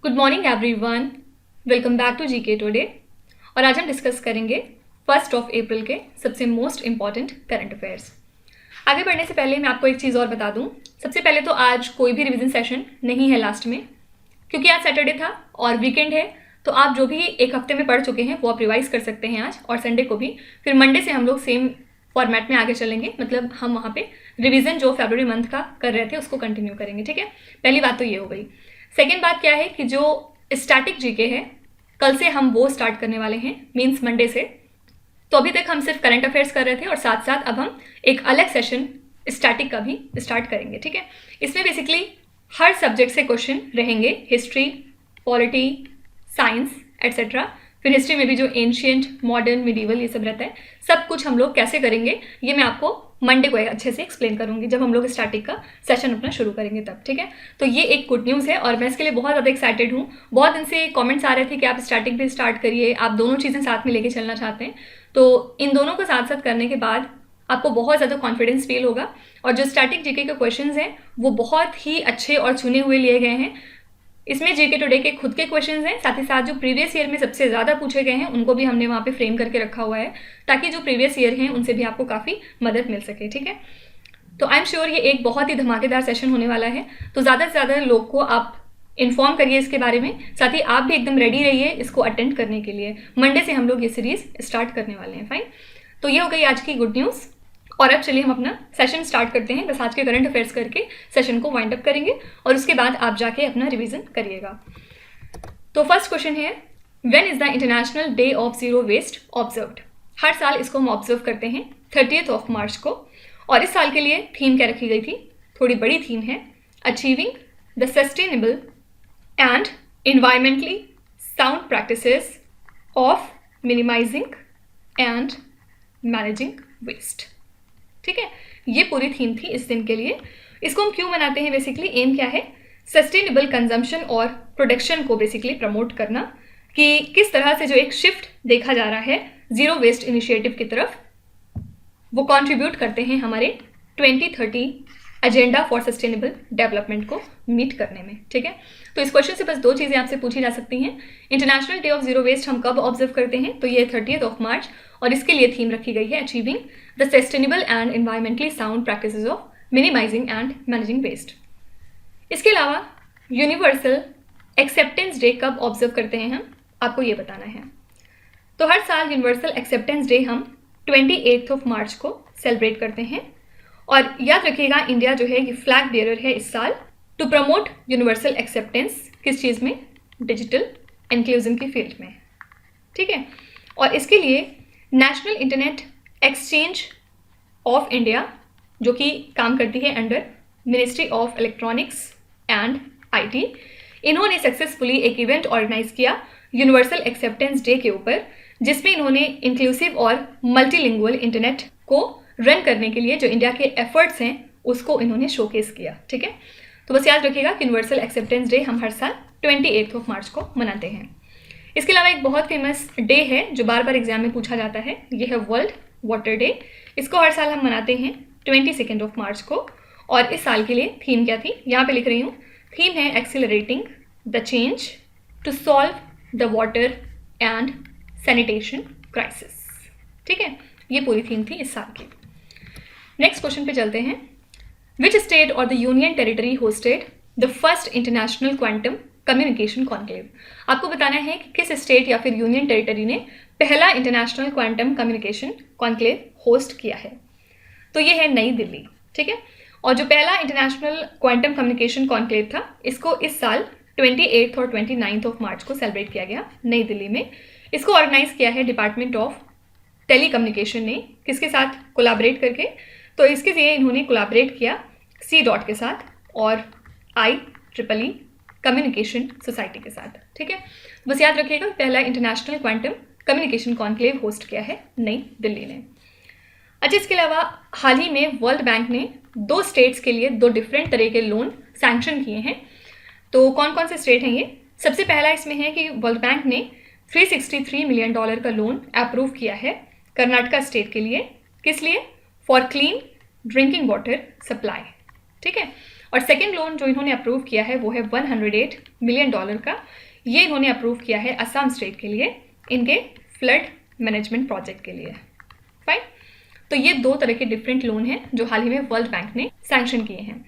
Good morning everyone, welcome back to GK Today. और आज हम डिस्कस करेंगे 1 अप्रैल के सबसे मोस्ट इम्पॉर्टेंट करंट अफेयर्स। आगे बढ़ने से पहले मैं आपको एक चीज़ और बता दूं। सबसे पहले तो आज कोई भी रिवीजन सेशन नहीं है लास्ट में, क्योंकि आज सैटरडे था और वीकेंड है। तो आप जो भी एक हफ्ते में पढ़ चुके हैं वो आप रिवाइज कर सकते हैं आज और संडे को भी। फिर मंडे से हम लोग सेम फॉर्मेट में आगे चलेंगे, मतलब हम वहाँ पे रिवीजन जो फरवरी मंथ का कर रहे थे उसको कंटिन्यू करेंगे। ठीक है, पहली बात तो ये हो गई। सेकेंड बात क्या है कि जो स्टैटिक जीके है कल से हम वो स्टार्ट करने वाले हैं, मीन्स मंडे से। तो अभी तक हम सिर्फ करंट अफेयर्स कर रहे थे और साथ साथ अब हम एक अलग सेशन स्टैटिक का भी स्टार्ट करेंगे। ठीक है, इसमें बेसिकली हर सब्जेक्ट से क्वेश्चन रहेंगे, हिस्ट्री, पॉलिटी, साइंस एट्सेट्रा। फिर हिस्ट्री में भी जो एंशियंट, मॉडर्न, मिडीवल ये सब रहता है, सब कुछ हम लोग कैसे करेंगे ये मैं आपको मंडे को अच्छे से एक्सप्लेन करूंगी जब हम लोग स्टैटिक का सेशन अपना शुरू करेंगे तब। ठीक है, तो ये एक गुड न्यूज़ है और मैं इसके लिए बहुत ज़्यादा एक्साइटेड हूँ। बहुत दिन से कमेंट्स आ रहे थे कि आप स्टैटिक भी स्टार्ट करिए, आप दोनों चीज़ें साथ में लेके चलना चाहते हैं। तो इन दोनों को साथ साथ करने के बाद आपको बहुत ज़्यादा कॉन्फिडेंस फील होगा और जो स्टैटिक जीके के क्वेश्चंस हैं वो बहुत ही अच्छे और चुने हुए लिए गए हैं। इसमें जीके टुडे के खुद के क्वेश्चंस हैं, साथ ही साथ जो प्रीवियस ईयर में सबसे ज़्यादा पूछे गए हैं उनको भी हमने वहाँ पे फ्रेम करके रखा हुआ है, ताकि जो प्रीवियस ईयर हैं उनसे भी आपको काफ़ी मदद मिल सके। ठीक है, तो आई एम श्योर ये एक बहुत ही धमाकेदार सेशन होने वाला है। तो ज़्यादा से ज़्यादा लोग को आप इन्फॉर्म करिए इसके बारे में, साथ ही आप भी एकदम रेडी रहिए इसको अटेंड करने के लिए। मंडे से हम लोग ये सीरीज़ स्टार्ट करने वाले हैं। फाइन, तो ये हो गई आज की गुड न्यूज़। और अब चलिए हम अपना सेशन स्टार्ट करते हैं। बस आज के करंट अफेयर्स करके सेशन को वाइंड अप करेंगे और उसके बाद आप जाके अपना रिवीजन करिएगा। तो फर्स्ट क्वेश्चन है, when is the international day of zero waste observed? हर साल इसको हम ऑब्जर्व करते हैं 30 मार्च को। और इस साल के लिए थीम क्या रखी गई थी? थोड़ी बड़ी थीम है, achieving the sustainable and environmentally sound practices of minimising and managing waste. ठीक है, ये पूरी थीम थी इस दिन के लिए। इसको हम क्यों मनाते हैं? बेसिकली एम क्या है? सस्टेनेबल कंजम्पशन और प्रोडक्शन को बेसिकली प्रमोट करना, कि किस तरह से जो एक शिफ्ट देखा जा रहा है जीरो वेस्ट इनिशिएटिव की तरफ, वो कंट्रीब्यूट करते हैं हमारे 2030 एजेंडा फॉर सस्टेनेबल डेवलपमेंट को मीट करने में। ठीक है, तो इस क्वेश्चन से बस दो चीज़ें आपसे पूछी जा सकती हैं। International day of zero waste हम कब ऑब्जर्व करते हैं? तो ये 30 मार्च, और इसके लिए थीम रखी गई है achieving the sustainable and environmentally sound practices of minimising and managing waste. इसके अलावा यूनिवर्सल एक्सेप्टेंस डे कब ऑब्जर्व करते हैं हम, आपको ये बताना है। तो हर साल यूनिवर्सल एक्सेप्टेंस डे हम 28 मार्च को सेलिब्रेट करते हैं। और याद रखिएगा, इंडिया जो है ये फ्लैग बेयरर है इस साल टू प्रमोट यूनिवर्सल एक्सेप्टेंस। किस चीज़ में? डिजिटल इंक्लूजन की फील्ड में। ठीक है, और इसके लिए national internet exchange of India, जो कि काम करती है under ministry of electronics and IT, इन्होंने सक्सेसफुली एक इवेंट ऑर्गेनाइज किया यूनिवर्सल एक्सेप्टेंस डे के ऊपर, जिसमें इन्होंने इंक्लूसिव और मल्टीलिंगुअल इंटरनेट को रन करने के लिए जो इंडिया के एफर्ट्स हैं उसको इन्होंने शोकेस किया। ठीक है, तो बस याद रखिएगा कि यूनिवर्सल एक्सेप्टेंस डे हम हर साल 28 मार्च को मनाते हैं। इसके अलावा एक बहुत फेमस डे है जो बार बार एग्जाम में पूछा जाता है, ये है वर्ल्ड वाटर डे। इसको हर साल हम मनाते हैं 22 मार्च को। और इस साल के लिए थीम क्या थी? यहाँ पे लिख रही हूँ, थीम है accelerating the change to solve the water and sanitation crisis. ठीक है, ये पूरी थीम थी इस साल की। नेक्स्ट क्वेश्चन पे चलते हैं। विच स्टेट और the union territory hosted the first international quantum communication conclave? आपको बताना है कि किस स्टेट या फिर यूनियन टेरिटरी ने पहला international quantum communication conclave host किया है। तो ये है नई दिल्ली। ठीक है, और जो पहला इंटरनेशनल क्वांटम कम्युनिकेशन कॉन्क्लेव था इसको इस साल 28 और 29 मार्च को सेलिब्रेट किया गया नई दिल्ली में। इसको ऑर्गेनाइज किया है डिपार्टमेंट ऑफ टेली कम्युनिकेशन ने। किसके साथ कोलैबोरेट करके? तो इसके लिए इन्होंने कोलैबोरेट किया C के साथ और IEEE कम्युनिकेशन सोसाइटी के साथ। ठीक है, बस याद रखिएगा पहला international quantum communication conclave host किया है नई दिल्ली ने। अच्छा, इसके अलावा हाल ही में वर्ल्ड बैंक ने 2 स्टेट्स के लिए 2 डिफरेंट तरह के लोन सैंक्शन किए हैं। तो कौन कौन से स्टेट हैं ये? सबसे पहला इसमें है कि वर्ल्ड बैंक ने $363 मिलियन का लोन अप्रूव किया है कर्नाटका स्टेट के लिए। किस लिए? For clean drinking water supply. ठीक है, और सेकेंड लोन जो इन्होंने अप्रूव किया है वो है $108 मिलियन का। ये इन्होंने अप्रूव किया है असम स्टेट के लिए, इनके फ्लड मैनेजमेंट प्रोजेक्ट के लिए। फाइन। तो ये 2 तरह के डिफरेंट लोन हैं जो हाल ही में वर्ल्ड बैंक ने सैंक्शन किए हैं।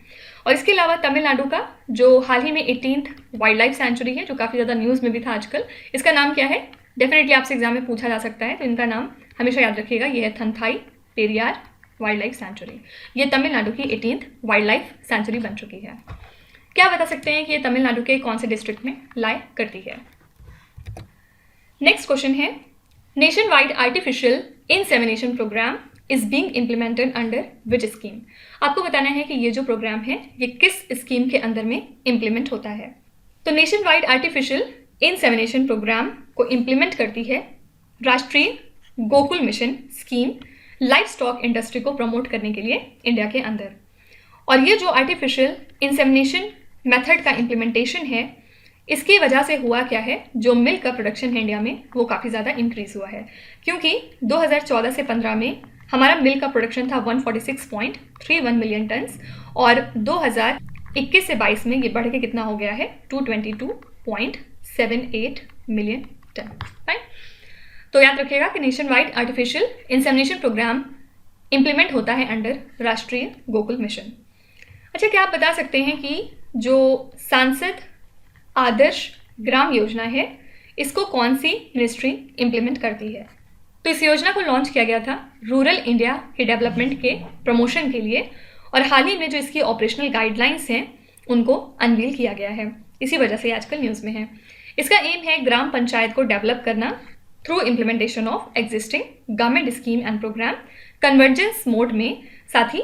और इसके अलावा तमिलनाडु का जो हाल ही में 18th वाइल्ड लाइफ सेंचुरी है, जो काफ़ी ज़्यादा न्यूज़ में भी था आजकल, इसका नाम क्या है? डेफिनेटली आपसे एग्जाम में पूछा जा सकता है, तो इनका नाम हमेशा याद रखिएगा, ये है थंथाई पेरियार वाइल्ड लाइफ सेंचुरी। ये तमिलनाडु की 18th वाइल्ड लाइफ सेंचुरी बन चुकी है। क्या बता सकते हैं कि ये तमिलनाडु के कौन से डिस्ट्रिक्ट में लाई करती है? नेक्स्ट क्वेश्चन है, nationwide artificial insemination programme is being implemented under which scheme? आपको बताना है कि ये जो प्रोग्राम है ये किस स्कीम के अंदर में इम्प्लीमेंट होता है। तो nationwide artificial insemination programme को इम्प्लीमेंट करती है Rashtriya Gokul mission scheme, livestock industry को प्रमोट करने के लिए इंडिया के अंदर। और ये जो आर्टिफिशियल इंसेमिनेशन मेथड का इम्प्लीमेंटेशन है, इसकी वजह से हुआ क्या है, जो मिल्क का प्रोडक्शन है इंडिया में वो काफ़ी ज़्यादा इंक्रीज़ हुआ है। क्योंकि 2014 से 15 में हमारा मिल्क का प्रोडक्शन था 146.31 मिलियन टन्स, और 2021 से 22 में ये बढ़ के कितना हो गया है, 222.78 मिलियन टन। राइट। तो याद रखिएगा कि nationwide artificial insemination programme implement होता है अंडर राष्ट्रीय गोकुल मिशन। अच्छा, क्या आप बता सकते हैं कि जो सांसद आदर्श ग्राम योजना है, इसको कौन सी मिनिस्ट्री इम्प्लीमेंट करती है? तो इस योजना को लॉन्च किया गया था रूरल इंडिया के डेवलपमेंट के प्रमोशन के लिए, और हाल ही में जो इसकी ऑपरेशनल गाइडलाइंस हैं उनको अनवील किया गया है, इसी वजह से आजकल न्यूज़ में है। इसका एम है ग्राम पंचायत को डेवलप करना through implementation of existing government scheme and programme, convergence mode में, साथ ही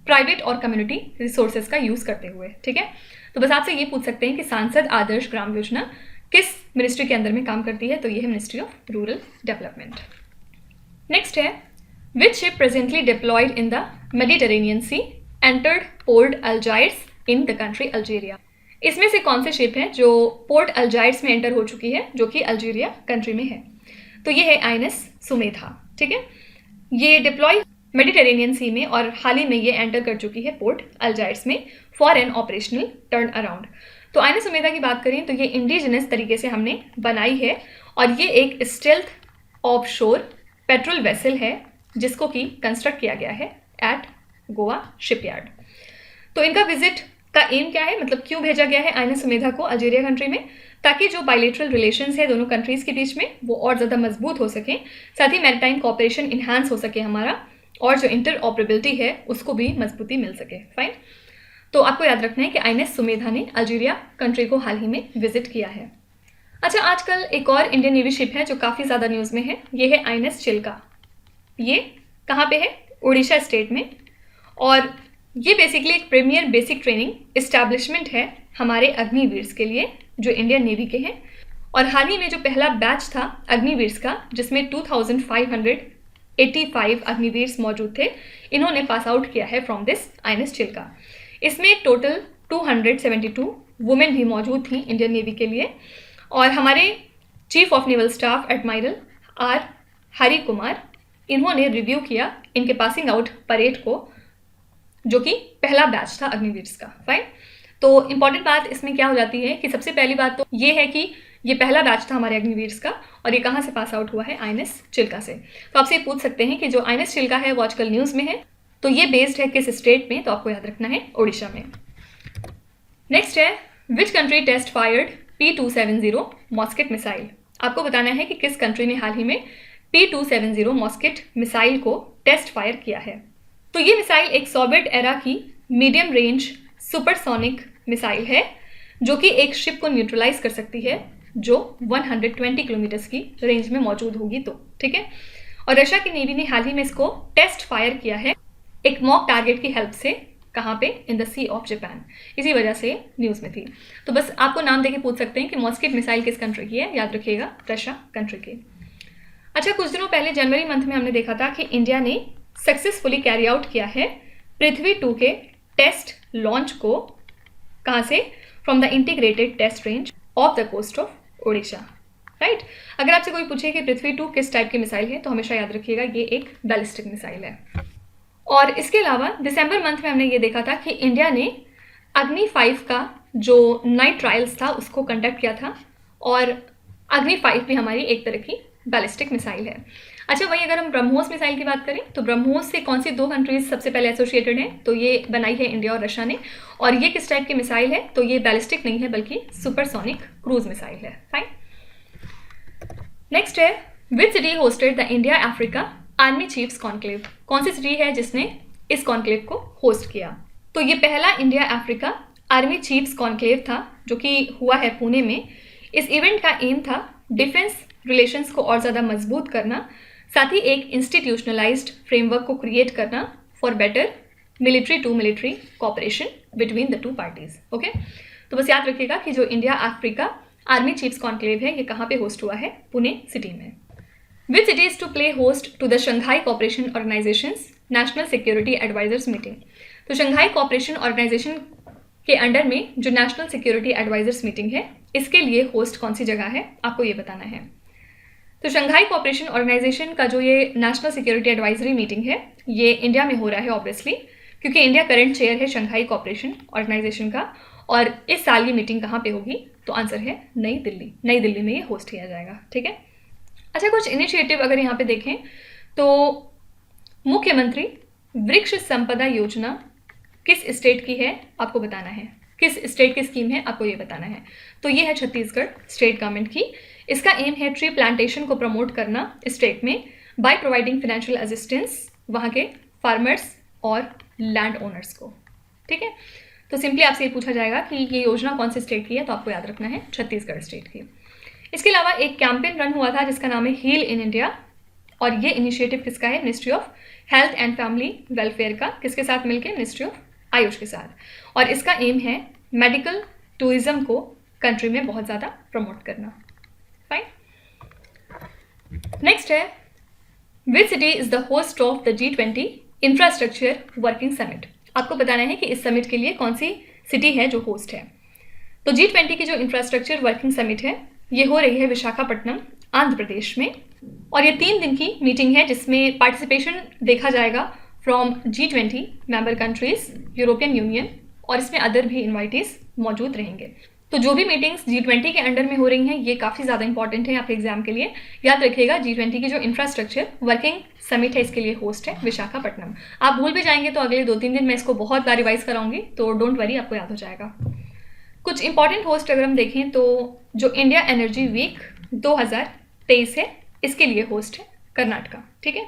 प्राइवेट और कम्युनिटी रिसोर्सेज का यूज़ करते हुए। ठीक है, तो बस आपसे ये पूछ सकते हैं कि सांसद आदर्श ग्राम योजना किस मिनिस्ट्री के अंदर में काम करती है? तो ये है ministry of rural development. Next है, which ship presently deployed in the Mediterranean sea entered port Algiers in the country Algeria? इसमें से कौन से शिप है जो पोर्ट अल्जायर्स में एंटर हो चुकी है, जो कि अल्जीरिया कंट्री में है? तो ये है INS सुमेधा। ठीक है, ये डिप्लॉय मेडिटेरेनियन सी में, और हाल ही में ये एंटर कर चुकी है पोर्ट अल्जायर्स में for an operational turn around. तो INS सुमेधा की बात करें तो ये इंडिजिनस तरीके से हमने बनाई है, और ये एक स्टेल्थ ऑफ शोर पेट्रोल वेसल है जिसको कि कंस्ट्रक्ट किया गया है एट गोवा शिपयार्ड। तो इनका विजिट का एम क्या है, मतलब क्यों भेजा गया है INS सुमेधा को अल्जीरिया कंट्री में? ताकि जो बायलेटरल रिलेशंस है दोनों कंट्रीज के बीच में वो और ज़्यादा मजबूत हो सकें, साथ ही मैरिटाइम कोऑपरेशन इन्हांस हो सके हमारा, और जो इंटर ऑपरेबिलिटी है उसको भी मजबूती मिल सके। फाइन। तो आपको याद रखना है कि INS सुमेधा ने अल्जीरिया कंट्री को हाल ही में विजिट किया है। अच्छा, आजकल एक और इंडियन नेवी शिप है जो काफ़ी ज़्यादा न्यूज़ में है, ये है INS चिल्का। ये कहाँ पे है? उड़ीसा स्टेट में। और ये बेसिकली एक प्रीमियर बेसिक ट्रेनिंग इस्टेब्लिशमेंट है हमारे अग्निवीर्स के लिए जो इंडियन नेवी के हैं। और हाल ही में जो पहला बैच था अग्निवीर्स का, जिसमें 2585 अग्निवीर्स मौजूद थे, इन्होंने पास आउट किया है फ्रॉम दिस INS चिल्का। इसमें टोटल 272 वुमेन भी मौजूद थी इंडियन नेवी के लिए। और हमारे chief of naval staff admiral R Hari Kumar, इन्होंने रिव्यू किया इनके पासिंग आउट परेड को, जो कि पहला बैच था अग्निवीर्स का। फाइन। तो इंपॉर्टेंट बात इसमें क्या हो जाती है कि सबसे पहली बात तो ये है कि ये पहला बैच था हमारे अग्निवीर्स का, और ये कहाँ से पास आउट हुआ है? INS चिल्का से। तो आपसे पूछ सकते हैं कि जो INS चिल्का है वो आजकल न्यूज़ में है, तो ये बेस्ड है किस स्टेट में? तो आपको याद रखना है उड़ीसा में। नेक्स्ट है, which country test fired P270 Moskit missile? आपको बताना है कि किस कंट्री ने हाल ही में P270 मॉस्किट मिसाइल को टेस्ट फायर किया है। तो ये मिसाइल एक सोवियत एरा की मीडियम रेंज सुपरसोनिक मिसाइल है जो कि एक शिप को न्यूट्रलाइज कर सकती है जो 120 किलोमीटर्स की रेंज में मौजूद होगी। तो ठीक है, और रशिया की नेवी ने हाल ही में इसको टेस्ट फायर किया है एक मॉक टारगेट की हेल्प से। कहाँ पे? In the sea of Japan. इसी वजह से न्यूज़ में थी। तो बस आपको नाम देके पूछ सकते हैं कि मॉस्किट मिसाइल किस कंट्री की है? याद रखिएगा, रशिया कंट्री की। अच्छा, कुछ दिनों पहले जनवरी मंथ में हमने देखा था कि इंडिया ने सक्सेसफुली कैरी आउट किया है पृथ्वी 2 के टेस्ट लॉन्च को। कहाँ से? From the integrated test range of the coast of Orissa. Right. अगर आपसे कोई पूछे कि पृथ्वी 2 किस टाइप की मिसाइल है, तो हमेशा याद रखिएगा ये एक बैलिस्टिक मिसाइल है। और इसके अलावा दिसंबर मंथ में हमने ये देखा था कि इंडिया ने अग्नि 5 का जो नाइट ट्रायल्स था उसको कंडक्ट किया था, और अग्नि 5 भी हमारी एक तरह की बैलिस्टिक मिसाइल है। अच्छा, वही अगर हम ब्रह्मोस मिसाइल की बात करें तो ब्रह्मोस से कौन सी दो कंट्रीज सबसे पहले एसोसिएटेड हैं? तो ये बनाई है इंडिया और रशिया ने। और ये किस टाइप की मिसाइल है? तो ये बैलिस्टिक नहीं है बल्कि सुपरसोनिक क्रूज मिसाइल है। फाइन। नेक्स्ट है, which city hosted the India Africa army chiefs conclave? कौन सी सिटी है जिसने इस कॉन्क्लेव को होस्ट किया? तो ये पहला India Africa army chiefs conclave था जो कि हुआ है पुणे में। इस इवेंट का एम था डिफेंस रिलेशंस को और ज़्यादा मजबूत करना, साथ ही एक इंस्टीट्यूशनलाइज्ड फ्रेमवर्क को क्रिएट करना for better military to military cooperation between the two parties. Okay, तो बस याद रखिएगा कि जो India Africa army chiefs conclave है ये कहाँ पे होस्ट हुआ है? पुणे सिटी में। Which cities to play host to the Shanghai cooperation organisations national security advisers meeting? तो शंघाई कोऑपरेशन ऑर्गेनाइजेशन के अंडर में जो नेशनल सिक्योरिटी एडवाइजर्स मीटिंग है इसके लिए होस्ट कौन सी जगह है, आपको ये बताना है। तो शंघाई कोऑपरेशन ऑर्गेनाइजेशन का जो ये नेशनल सिक्योरिटी एडवाइजरी मीटिंग है ये इंडिया में हो रहा है ऑब्वियसली, क्योंकि इंडिया करंट चेयर है शंघाई कोऑपरेशन ऑर्गेनाइजेशन का। और इस साल ये मीटिंग कहाँ पे होगी? तो आंसर है नई दिल्ली। नई दिल्ली में ये होस्ट किया जाएगा। ठीक है। अच्छा, कुछ इनिशिएटिव अगर यहाँ पे देखें तो मुख्यमंत्री वृक्ष संपदा योजना किस स्टेट की है आपको बताना है। किस स्टेट की स्कीम है आपको ये बताना है। तो ये है छत्तीसगढ़ स्टेट गवर्नमेंट की। इसका एम है ट्री प्लांटेशन को प्रमोट करना स्टेट में बाय प्रोवाइडिंग फाइनेंशियल असिस्टेंस वहाँ के फार्मर्स और लैंड ओनर्स को। ठीक है, तो सिंपली आपसे ये पूछा जाएगा कि ये योजना कौन से स्टेट की है, तो आपको याद रखना है छत्तीसगढ़ स्टेट की। इसके अलावा एक कैंपेन रन हुआ था जिसका नाम है हील इन इंडिया, और ये इनिशिएटिव किसका है? Ministry of health and family welfare का। किसके साथ मिलकर? मिनिस्ट्री ऑफ आयुष के साथ। और इसका एम है मेडिकल टूरिज्म को कंट्री में बहुत ज़्यादा प्रमोट करना। फाइन। नेक्स्ट है, which city is the host of the G20 infrastructure working summit? आपको बताना है कि इस समिट के लिए कौन सी सिटी है जो होस्ट है। तो G20 की जो इंफ्रास्ट्रक्चर वर्किंग समिट है ये हो रही है विशाखापट्टनम आंध्र प्रदेश में, और ये 3 दिन की मीटिंग है जिसमें पार्टिसिपेशन देखा जाएगा from G20 member countries, European union, और इसमें अदर भी इन्वाइटीज मौजूद रहेंगे। तो जो भी मीटिंग्स G20 के अंडर में हो रही हैं ये काफ़ी ज़्यादा इंपॉर्टेंट है आपके एग्जाम के लिए। याद रखिएगा G20 की जो इंफ्रास्ट्रक्चर वर्किंग समिट है इसके लिए होस्ट है विशाखापट्टनम। आप भूल भी जाएंगे तो अगले 2-3 दिन मैं इसको बहुत बार रिवाइज कराऊंगी, तो डोंट वरी, आपको याद हो जाएगा। कुछ इंपॉर्टेंट होस्ट अगर हम देखें तो जो इंडिया एनर्जी वीक 2023 है इसके लिए होस्ट है कर्नाटका। ठीक है।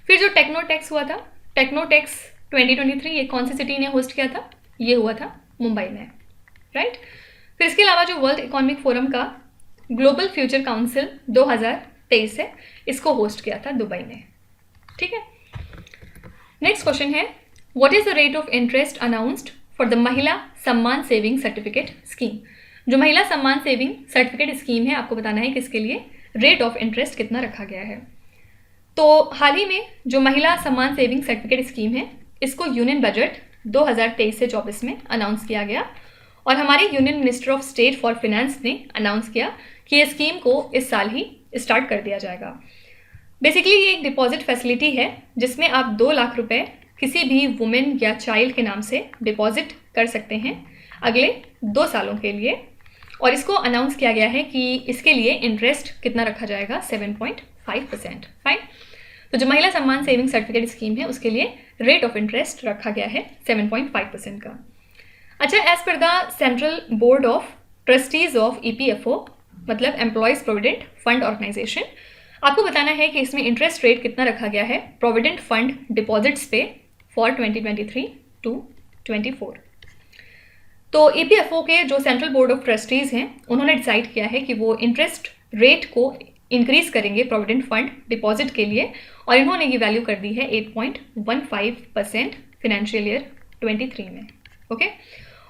फिर जो टेक्नोटेक्स हुआ था, टेक्नोटेक्स 2023, ये कौन सी सिटी ने होस्ट किया था? ये हुआ था मुंबई में, राइट। फिर इसके अलावा जो वर्ल्ड इकोनॉमिक फोरम का ग्लोबल फ्यूचर काउंसिल 2023 है इसको होस्ट किया था दुबई में। ठीक है। नेक्स्ट क्वेश्चन है, what is the rate of interest announced for the महिला सम्मान सेविंग सर्टिफिकेट स्कीम? जो महिला सम्मान सेविंग सर्टिफिकेट स्कीम है आपको बताना है कि इसके लिए रेट ऑफ इंटरेस्ट कितना रखा गया है। तो हाल ही में जो महिला सम्मान सेविंग सर्टिफिकेट स्कीम है इसको यूनियन बजट 2023 से 24 में अनाउंस किया गया, और हमारे union minister of state for finance ने अनाउंस किया कि ये स्कीम को इस साल ही स्टार्ट कर दिया जाएगा। बेसिकली ये एक डिपॉजिट फैसिलिटी है जिसमें आप 2 लाख रुपए किसी भी वुमेन या चाइल्ड के नाम से डिपॉजिट कर सकते हैं अगले 2 सालों के लिए, और इसको अनाउंस किया गया है कि इसके लिए इंटरेस्ट कितना रखा जाएगा? 7.5%। फाइन। तो जो महिला सम्मान सेविंग सर्टिफिकेट स्कीम है उसके लिए रेट ऑफ इंटरेस्ट रखा गया है 7.5% का। अच्छा, as per the central board of trustees of EPFO मतलब एम्प्लॉयज़ प्रोविडेंट फंड ऑर्गेनाइजेशन, आपको बताना है कि इसमें इंटरेस्ट रेट कितना रखा गया है प्रोविडेंट फंड डिपॉजिट्स पे फॉर 2023 टू 24। तो EPFO के जो सेंट्रल बोर्ड ऑफ ट्रस्टीज़ हैं उन्होंने डिसाइड किया है कि वो इंटरेस्ट रेट को इंक्रीज करेंगे प्रोविडेंट फंड डिपॉजिट के लिए, और इन्होंने ये वैल्यू कर दी है 8.15% फिनेंशियल ईयर 23 में। ओके,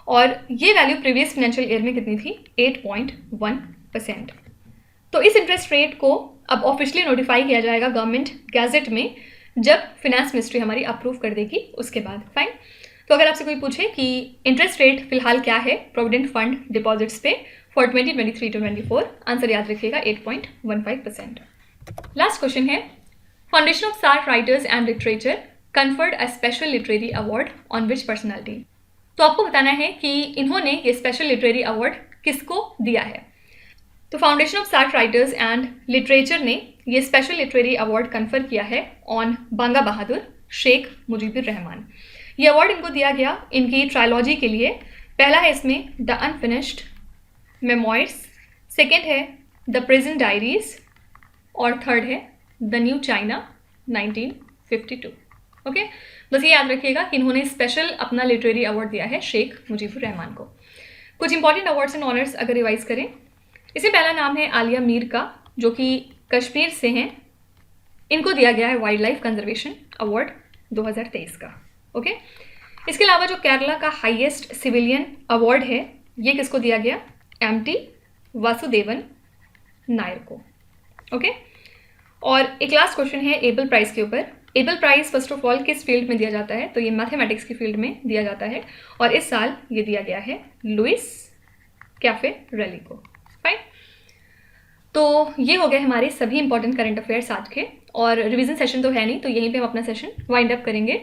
और ये वैल्यू प्रीवियस फाइनेंशियल ईयर में कितनी थी? 8.1%। तो इस इंटरेस्ट रेट को अब ऑफिशियली नोटिफाई किया जाएगा गवर्नमेंट गैजेट में जब फाइनेंस मिनिस्ट्री हमारी अप्रूव कर देगी उसके बाद। फाइन। तो अगर आपसे कोई पूछे कि इंटरेस्ट रेट फिलहाल क्या है प्रोविडेंट फंड डिपॉजिट्स पे फॉर 2023 टू 24, आंसर याद रखिएगा 8.15%। लास्ट क्वेश्चन है, foundation of SAARC writers and literature conferred a special literary award on which personality? तो आपको बताना है कि इन्होंने ये स्पेशल लिटरेरी अवार्ड किसको दिया है। तो foundation of SAARC writers and literature ने ये स्पेशल लिटरेरी अवार्ड कन्फर किया है ऑन बांगा बहादुर शेख मुजीबुर रहमान। ये अवार्ड इनको दिया गया इनकी ट्रायलॉजी के लिए। पहला है इसमें द अनफिनिश्ड मेमोइर्स, सेकेंड है द प्रिजन डायरीज और थर्ड है द न्यू चाइना 1952। ओके, बस ये याद रखिएगा कि इन्होंने स्पेशल अपना लिटरेरी अवार्ड दिया है शेख मुजीबुर रहमान को। कुछ इंपॉर्टेंट अवार्ड्स एंड ऑनर्स अगर रिवाइज करें, इसमें पहला नाम है आलिया मीर का, जो कि कश्मीर से हैं। इनको दिया गया है वाइल्ड लाइफ कंजर्वेशन अवार्ड 2023 का। ओके, इसके अलावा जो केरला का हाईएस्ट सिविलियन अवार्ड है, ये किसको दिया गया? एमटी वासुदेवन नायर को। ओके, और एक लास्ट क्वेश्चन है एबल प्राइज के ऊपर। Abel prize first of all किस फील्ड में दिया जाता है? तो ये मैथमेटिक्स की फील्ड में दिया जाता है और इस साल ये दिया गया है लुइस कैफेरेली को। फाइन, तो ये हो गए हमारे सभी इंपॉर्टेंट करंट अफेयर्स आज के, और रिवीजन सेशन तो है नहीं, तो यहीं पे हम अपना सेशन वाइंड अप करेंगे।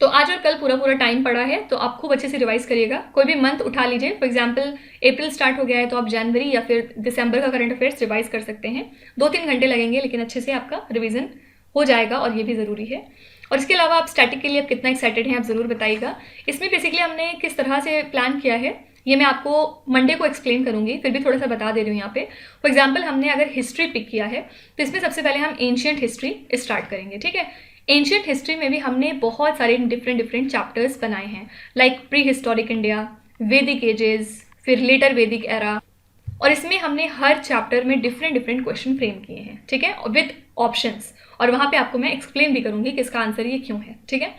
तो आज और कल पूरा टाइम पड़ा है, तो आप खूब अच्छे से रिवाइज करिएगा। कोई भी मंथ उठा लीजिए, फॉर एग्जांपल अप्रैल स्टार्ट हो गया है तो आप जनवरी या फिर दिसंबर का करंट अफेयर्स रिवाइज कर सकते हैं। 2-3 घंटे लगेंगे, लेकिन अच्छे से आपका रिवीजन हो जाएगा और ये भी ज़रूरी है। और इसके अलावा आप स्टैटिक के लिए आप कितना एक्साइटेड हैं, आप ज़रूर बताइएगा। इसमें बेसिकली हमने किस तरह से प्लान किया है ये मैं आपको मंडे को एक्सप्लेन करूंगी, फिर भी थोड़ा सा बता दे रही हूँ यहाँ पे। फॉर एग्जाम्पल हमने अगर हिस्ट्री पिक किया है तो इसमें सबसे पहले हम एंशियंट हिस्ट्री स्टार्ट करेंगे, ठीक है। एंशियंट हिस्ट्री में भी हमने बहुत सारे डिफरेंट चैप्टर्स बनाए हैं, लाइक प्री हिस्टोरिक इंडिया, वैदिक एजेस, फिर लेटर वैदिक एरा, और इसमें हमने हर चैप्टर में डिफरेंट क्वेश्चन फ्रेम किए हैं, ठीक है, विद ऑप्शंस। और वहाँ पे आपको मैं एक्सप्लेन भी करूंगी कि इसका आंसर ये क्यों है, ठीक है।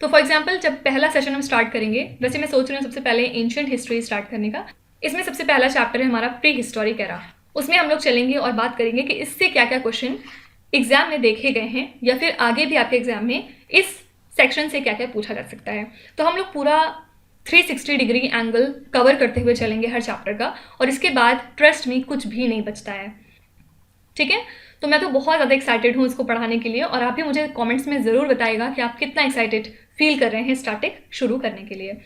तो फॉर एग्जाम्पल जब पहला सेशन हम स्टार्ट करेंगे, वैसे मैं सोच रही हूँ सबसे पहले एंशियंट हिस्ट्री स्टार्ट करने का। इसमें सबसे पहला चैप्टर है हमारा प्री हिस्टोरिक एरा। उसमें हम लोग चलेंगे और बात करेंगे कि इससे क्या क्या क्वेश्चन एग्जाम में देखे गए हैं, या फिर आगे भी आपके एग्जाम में इस सेक्शन से क्या क्या पूछा जा सकता है। तो हम लोग पूरा 360 डिग्री एंगल कवर करते हुए चलेंगे हर चैप्टर का, और इसके बाद ट्रस्ट में कुछ भी नहीं बचता है, ठीक है। तो मैं तो बहुत ज़्यादा एक्साइटेड हूँ इसको पढ़ाने के लिए, और आप भी मुझे कमेंट्स में ज़रूर बताइएगा कि आप कितना एक्साइटेड फील कर रहे हैं स्टैटिक शुरू करने के लिए।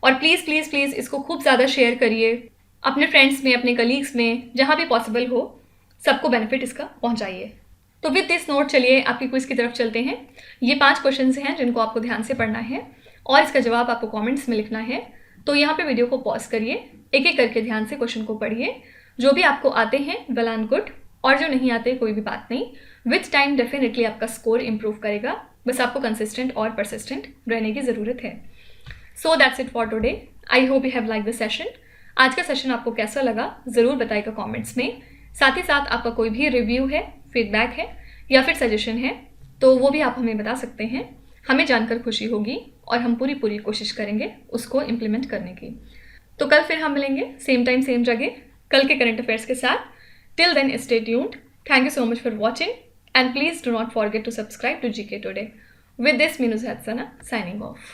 और प्लीज़ प्लीज़ प्लीज़ इसको खूब ज़्यादा शेयर करिए अपने फ्रेंड्स में, अपने कलीग्स में, जहाँ भी पॉसिबल हो, सबको बेनिफिट इसका पहुँचाइए। तो विद दिस नोट चलिए आपकी क्विज की तरफ चलते हैं। ये 5 क्वेश्चन हैं जिनको आपको ध्यान से पढ़ना है और इसका जवाब आपको कमेंट्स में लिखना है। तो यहाँ पे वीडियो को पॉज करिए, एक एक करके ध्यान से क्वेश्चन को पढ़िए। जो भी आपको आते हैं वेल एंड गुड, और जो नहीं आते कोई भी बात नहीं, विथ टाइम डेफिनेटली आपका स्कोर इंप्रूव करेगा। बस आपको कंसिस्टेंट और परसिस्टेंट रहने की ज़रूरत है। So that's it for today. I hope you have like the session. आज का सेशन आपको कैसा लगा ज़रूर बताइएगा कमेंट्स में। साथ ही साथ आपका कोई भी रिव्यू है, फीडबैक है या फिर सजेशन है, तो वो भी आप हमें बता सकते हैं। हमें जानकर खुशी होगी और हम पूरी कोशिश करेंगे उसको इम्प्लीमेंट करने की। तो कल फिर हम मिलेंगे सेम टाइम सेम जगह कल के करंट अफेयर्स के साथ। Till then stay tuned. Thank you so much for watching, and please do not forget to subscribe to GK Today. With this, Minu Hatsana signing off.